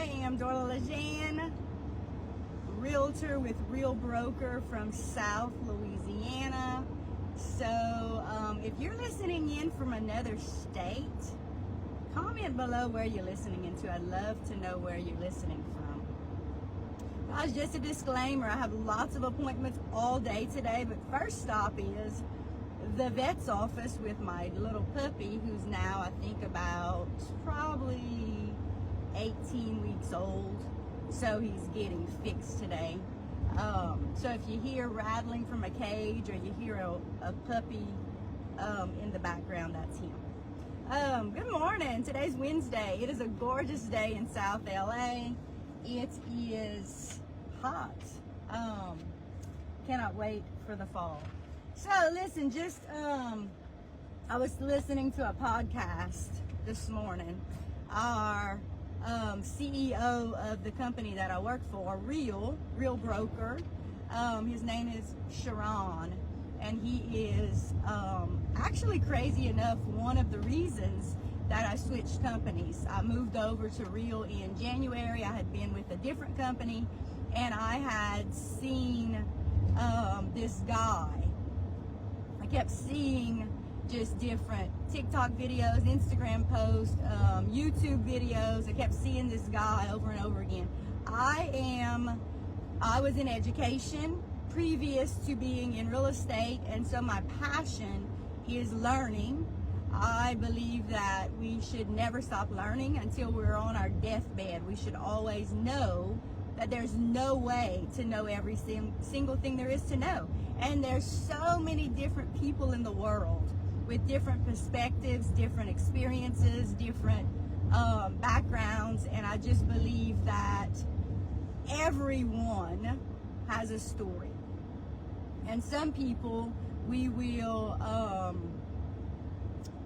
am darlacansell, realtor with Real Broker from South Louisiana. So if you're listening in from another state, comment below where you're listening into. I'd love to know where you're listening from. Guys, just a disclaimer, I have lots of appointments all day today, but first stop is the vet's office with my little puppy, who's now I think about probably 18 weeks old. So he's getting fixed today. So if you hear rattling from a cage or you hear a puppy in the background, that's him. Good morning. Today's Wednesday. It is a gorgeous day in South LA. It is hot. Cannot wait for the fall. So listen, I was listening to a podcast this morning. Our CEO of the company that I work for, Real Broker, his name is Sharon, and he is actually, crazy enough, one of the reasons that I switched companies. I moved over to Real in January. I had been with a different company, and I had seen this guy. I kept seeing just different TikTok videos, Instagram posts, YouTube videos. I kept seeing this guy over and over again. I was in education previous to being in real estate, and so my passion is learning. I believe that we should never stop learning until we're on our deathbed. We should always know that there's no way to know every single thing there is to know. And there's so many different people in the world with different perspectives, different experiences, different backgrounds, and I just believe that everyone has a story. And some people we will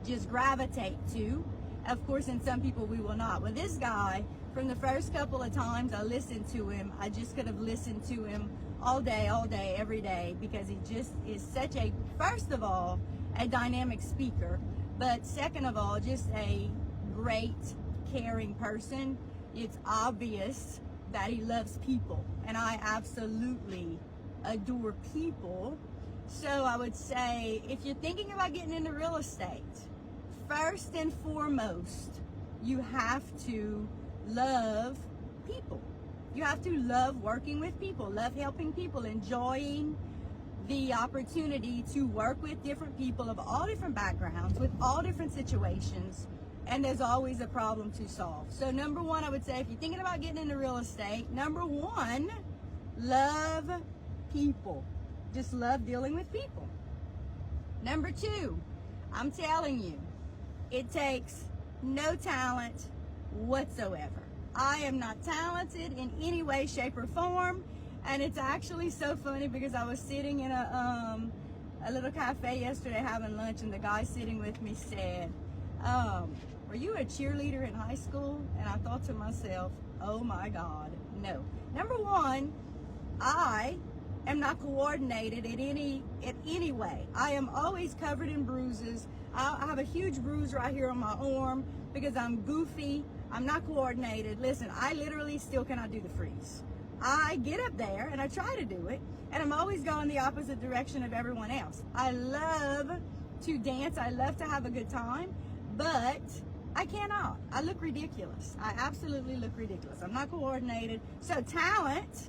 just gravitate to, of course, and some people we will not. Well, this guy, from the first couple of times I listened to him, I just could have listened to him all day, every day, because he just is such a, first of all, a dynamic speaker, but second of all, just a great, caring person. It's obvious that he loves people, and I absolutely adore people. So I would say, if you're thinking about getting into real estate, first and foremost, you have to love people. You have to love working with people, love helping people, enjoying the opportunity to work with different people of all different backgrounds, with all different situations, and there's always a problem to solve. So number one, I would say, if you're thinking about getting into real estate, number one, love people. Just love dealing with people. Number two, I'm telling you, it takes no talent whatsoever. I am not talented in any way, shape, or form. And it's actually so funny because I was sitting in a little cafe yesterday having lunch, and the guy sitting with me said, were you a cheerleader in high school? And I thought to myself, oh my God, no. Number one, I am not coordinated in any way. I am always covered in bruises. I have a huge bruise right here on my arm because I'm goofy. I'm not coordinated. Listen, I literally still cannot do the freeze. I get up there and I try to do it, and I'm always going the opposite direction of everyone else. I love to dance. I love to have a good time, but I cannot. I look ridiculous. I absolutely look ridiculous. I'm not coordinated. So talent,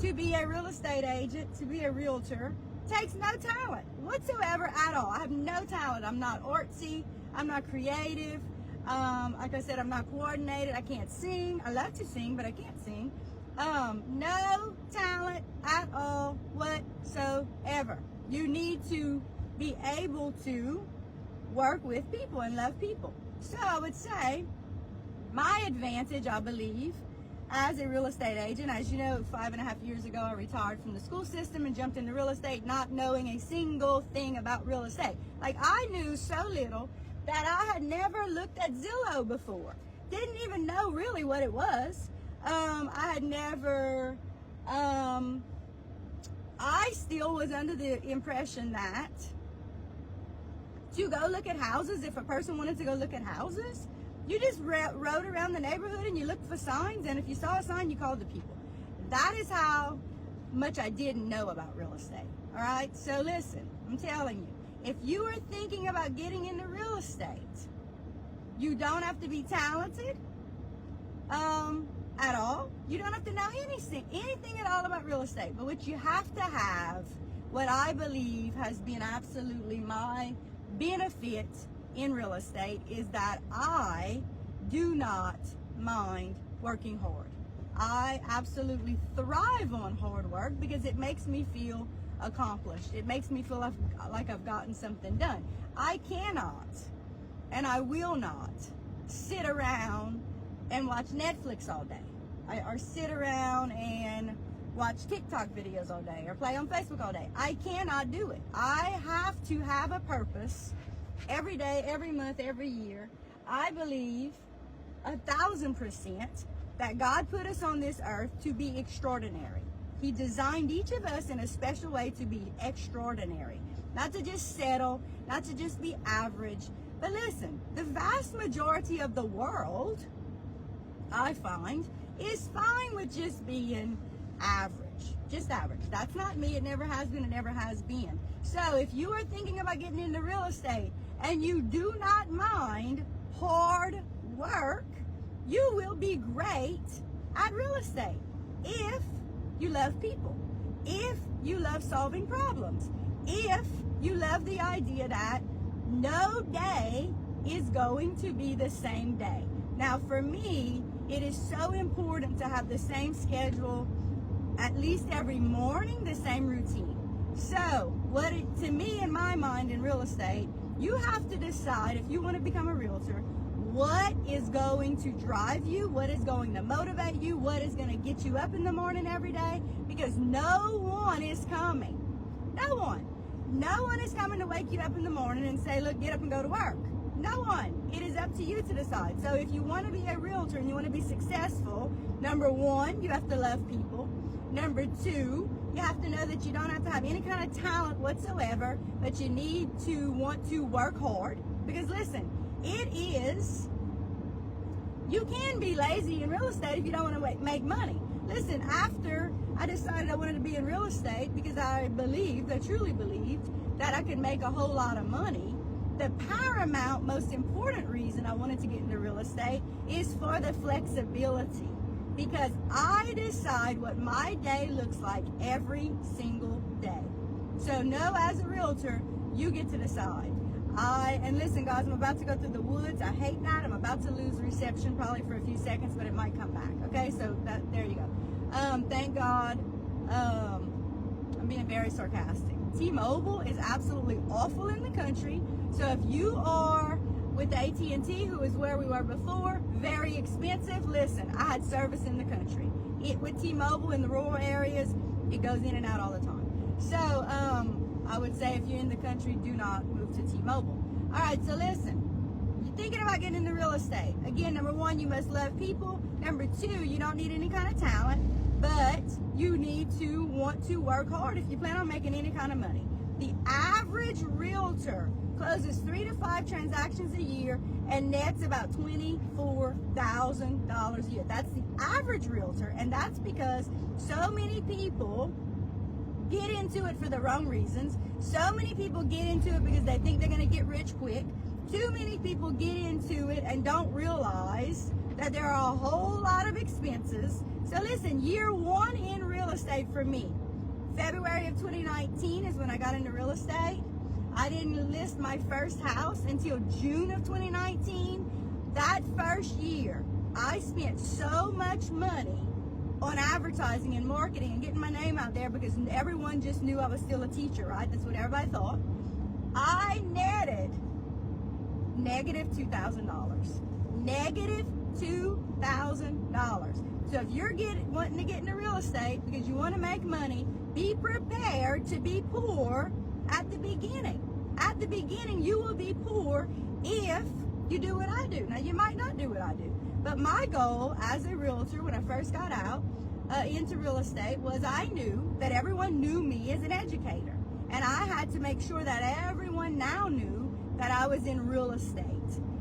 to be a real estate agent, to be a realtor, takes no talent whatsoever at all. I have no talent. I'm not artsy. I'm not creative. Like I said, I'm not coordinated. I can't sing. I love to sing, but I can't sing. No talent at all whatsoever. You need to be able to work with people and love people. So I would say my advantage, I believe, as a real estate agent, as you know, 5.5 years ago, I retired from the school system and jumped into real estate, not knowing a single thing about real estate. Like, I knew so little that I had never looked at Zillow before. Didn't even know really what it was. I had never, I still was under the impression that to go look at houses, if a person wanted to go look at houses, You just rode around the neighborhood and you looked for signs, and if you saw a sign, you called the people. That is how much I didn't know about real estate. All right, so listen, I'm telling you, if you are thinking about getting into real estate, you don't have to be talented at all. You don't have to know anything at all about real estate. But what you have to have, what I believe has been absolutely my benefit in real estate, is that I do not mind working hard. I absolutely thrive on hard work because it makes me feel accomplished. It makes me feel like I've gotten something done. I cannot and I will not sit around and watch Netflix all day, or sit around and watch TikTok videos all day, or play on Facebook all day. I cannot do it. I have to have a purpose every day, every month, every year. I believe 1,000% that God put us on this earth to be extraordinary. He designed each of us in a special way to be extraordinary, not to just settle, not to just be average. But listen, the vast majority of the world, I find, is fine with just being average, just average. That's not me. It never has been. It never has been. So if you are thinking about getting into real estate and you do not mind hard work, you will be great at real estate if you love people, if you love solving problems, if you love the idea that no day is going to be the same day. Now, for me, it is so important to have the same schedule, at least every morning, the same routine. So, to me, in my mind, in real estate, you have to decide, if you want to become a realtor, what is going to drive you, what is going to motivate you, what is going to get you up in the morning every day, because no one is coming. No one. No one is coming to wake you up in the morning and say, look, get up and go to work. No one. It is up to you to decide. So if you want to be a realtor and you want to be successful, number one, you have to love people. Number two, you have to know that you don't have to have any kind of talent whatsoever, but you need to want to work hard. Because listen, you can be lazy in real estate if you don't want to make money. Listen, after I decided I wanted to be in real estate because I truly believed that I could make a whole lot of money, the paramount, most important reason I wanted to get into real estate is for the flexibility. Because I decide what my day looks like every single day. So no, as a realtor, you get to decide. And listen, guys, I'm about to go through the woods. I hate that. I'm about to lose reception probably for a few seconds, but it might come back. Okay, so there you go. Thank God. I'm being very sarcastic. T-Mobile is absolutely awful in the country. So if you are with AT&T, who is where we were before, very expensive. Listen, I had service in the country. With T-Mobile in the rural areas, it goes in and out all the time. So I would say if you're in the country, do not move to T-Mobile. All right, so listen, you're thinking about getting into real estate. Again, number one, you must love people. Number two, you don't need any kind of talent, but you need to want to work hard if you plan on making any kind of money. The average realtor closes 3 to 5 transactions a year and nets about $24,000 a year. That's the average realtor, and that's because so many people get into it for the wrong reasons. So many people get into it because they think they're going to get rich quick. Too many people get into it and don't realize that there are a whole lot of expenses. So listen, year one in real estate for me, February of 2019 is when I got into real estate. I didn't list my first house until June of 2019. That first year, I spent so much money on advertising and marketing and getting my name out there because everyone just knew I was still a teacher, right? That's what everybody thought. I netted negative $2,000. Negative $2,000. So if you're wanting to get into real estate because you want to make money, be prepared to be poor at the beginning. At the beginning, you will be poor if you do what I do. Now, you might not do what I do. But my goal as a realtor when I first got out into real estate was I knew that everyone knew me as an educator. And I had to make sure that everyone now knew that I was in real estate.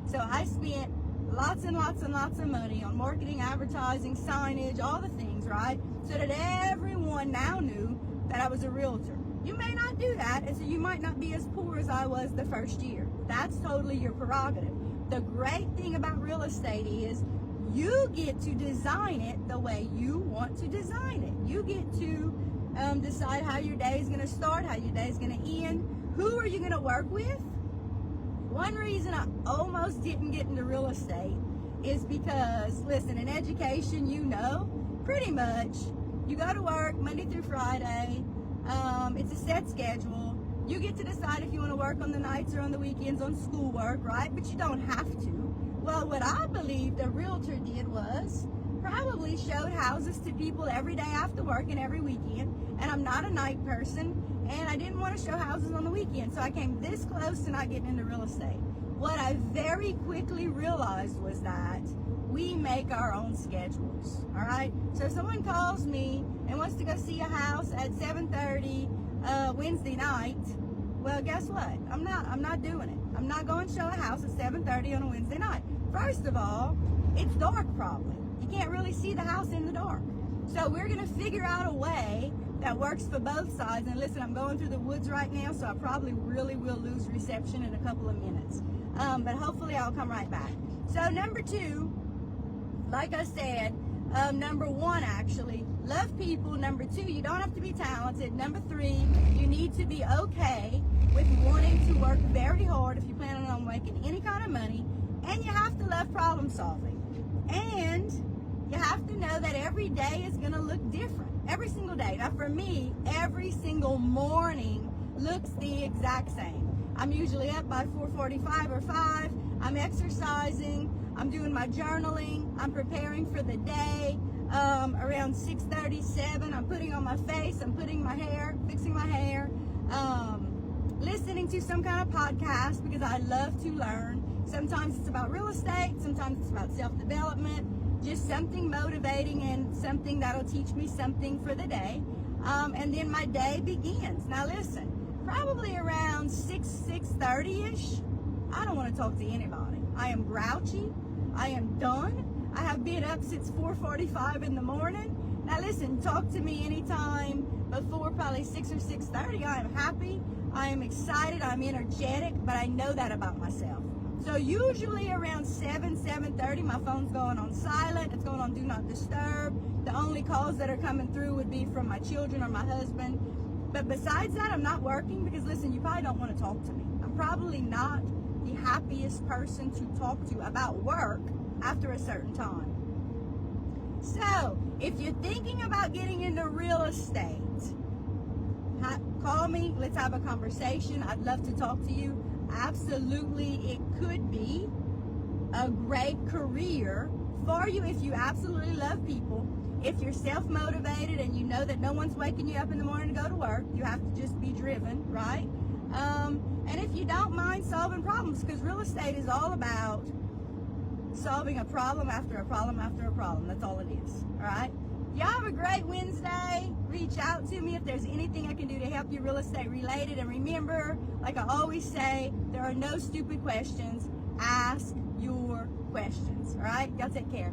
So I spent lots and lots and lots of money on marketing, advertising, signage, all the things, right? So that everyone now knew that I was a realtor. You may not do that, and so you might not be as poor as I was the first year. That's totally your prerogative. The great thing about real estate is you get to design it the way you want to design it. You get to decide how your day is going to start, how your day is going to end. Who are you going to work with? One reason I almost didn't get into real estate is because, listen, in education, you know, pretty much, you go to work Monday through Friday. It's a set schedule. You get to decide if you want to work on the nights or on the weekends on schoolwork, right? But you don't have to. Well, what I believed a realtor did was probably showed houses to people every day after work and every weekend. And I'm not a night person, and I didn't want to show houses on the weekend. So I came this close to not getting into real estate. What I very quickly realized was that we make our own schedules, all right? So if someone calls me and wants to go see a house at 7:30 Wednesday night, well, guess what? I'm not doing it. I'm not going to show a house at 7:30 on a Wednesday night. First of all, it's dark probably. You can't really see the house in the dark. So we're going to figure out a way that works for both sides. And listen, I'm going through the woods right now, so I probably really will lose reception in a couple of minutes. But hopefully I'll come right back. So number two, like I said, number one, actually, love people. Number two, you don't have to be talented. Number three, you need to be okay with wanting to work very hard if you're planning on making any kind of money. And you have to love problem solving. And you have to know that every day is going to look different. Every single day. Now for me, every single morning looks the exact same. I'm usually up by 4:45 or 5. I'm exercising. I'm doing my journaling. I'm preparing for the day. Around 6:37, I'm putting on my face. I'm putting my hair, fixing my hair. Listening to some kind of podcast because I love to learn. Sometimes it's about real estate. Sometimes it's about self-development. Just something motivating and something that'll teach me something for the day. And then my day begins. Now listen, probably around 6:30-ish, I don't want to talk to anybody. I am grouchy. I am done. I have been up since 4:45 in the morning. Now listen, talk to me anytime before probably 6 or 6:30. I am happy. I am excited. I'm energetic, but I know that about myself. So usually around 7:30, my phone's going on silent. It's going on do not disturb. The only calls that are coming through would be from my children or my husband. But besides that, I'm not working because, listen, you probably don't want to talk to me. I'm probably not the happiest person to talk to about work after a certain time. So if you're thinking about getting into real estate, call me. Let's have a conversation. I'd love to talk to you. Absolutely, it could be a great career for you if you absolutely love people. If you're self-motivated and you know that no one's waking you up in the morning to go to work, you have to just be driven, right? And if you don't mind solving problems, because real estate is all about solving a problem after a problem after a problem. That's all it is, all right? Y'all have a great Wednesday. Reach out to me if there's anything I can do to help you real estate related. And remember, like I always say, there are no stupid questions. Ask your questions, all right? Y'all take care.